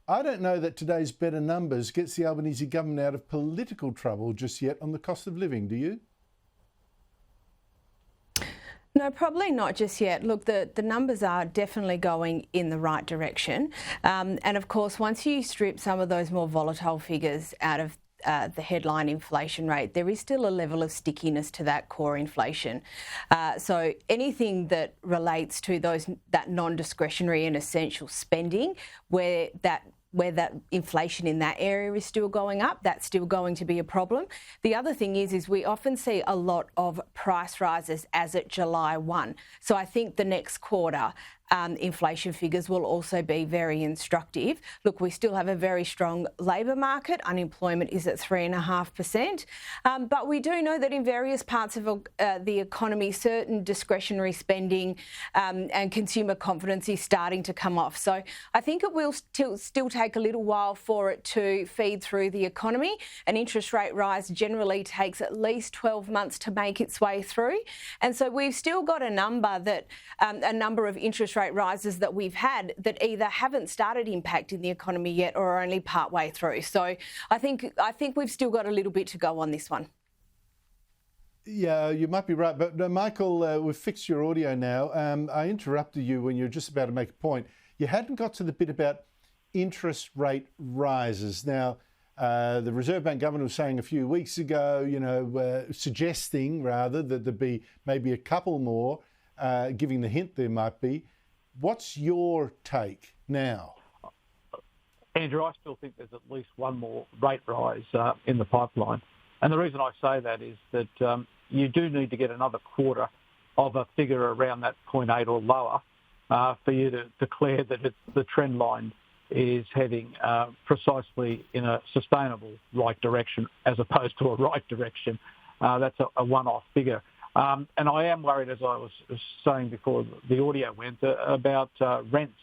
I don't know that today's better numbers gets the Albanese government out of political trouble just yet on the cost of living, do you? No, probably not just yet. Look, the numbers are definitely going in the right direction. And of course, once you strip some of those more volatile figures out of the headline inflation rate, there is still a level of stickiness to that core inflation. So anything that relates to that non-discretionary and essential spending, where that inflation in that area is still going up, that's still going to be a problem. The other thing is we often see a lot of price rises as at July 1. So I think the next quarter inflation figures will also be very instructive. Look, we still have a very strong labour market. Unemployment is at 3.5%. But we do know that in various parts of the economy, certain discretionary spending and consumer confidence is starting to come off. So I think it will still take a little while for it to feed through the economy. An interest rate rise generally takes at least 12 months to make its way through. And so we've still got a number of interest rate rises that we've had that either haven't started impacting the economy yet or are only part way through. So I think we've still got a little bit to go on this one. Yeah, you might be right. But Michael, we've fixed your audio now. I interrupted you when you were just about to make a point. You hadn't got to the bit about interest rate rises. Now, the Reserve Bank governor was saying a few weeks ago, suggesting rather that there be maybe a couple more, giving the hint there might be. What's your take now? Andrew, I still think there's at least one more rate rise in the pipeline. And the reason I say that is that you do need to get another quarter of a figure around that 0.8 or lower for you to declare that the trend line is heading precisely in a sustainable right direction as opposed to a right direction. That's a one-off figure. And I am worried, as I was saying before the audio went, about rents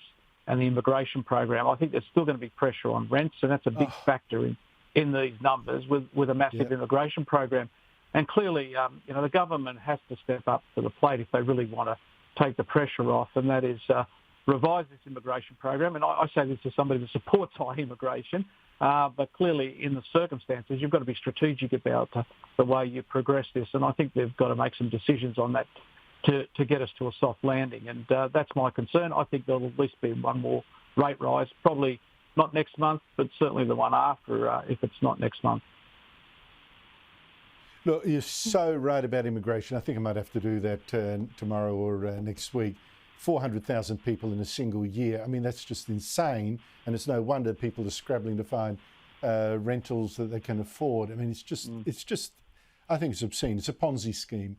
and the immigration program. I think there's still going to be pressure on rents, and that's a big factor in these numbers with a massive immigration program. And clearly, the government has to step up to the plate if they really want to take the pressure off, and that is revise this immigration program. And I say this as somebody that supports high immigration, but clearly in the circumstances, you've got to be strategic about the way you progress this. And I think they've got to make some decisions on that to get us to a soft landing. And that's my concern. I think there'll at least be one more rate rise, probably not next month, but certainly the one after if it's not next month. Look, you're so right about immigration. I think I might have to do that tomorrow or next week. 400,000 people in a single year. I mean, that's just insane. And it's no wonder people are scrabbling to find rentals that they can afford. I mean, it's just, I think it's obscene. It's a Ponzi scheme.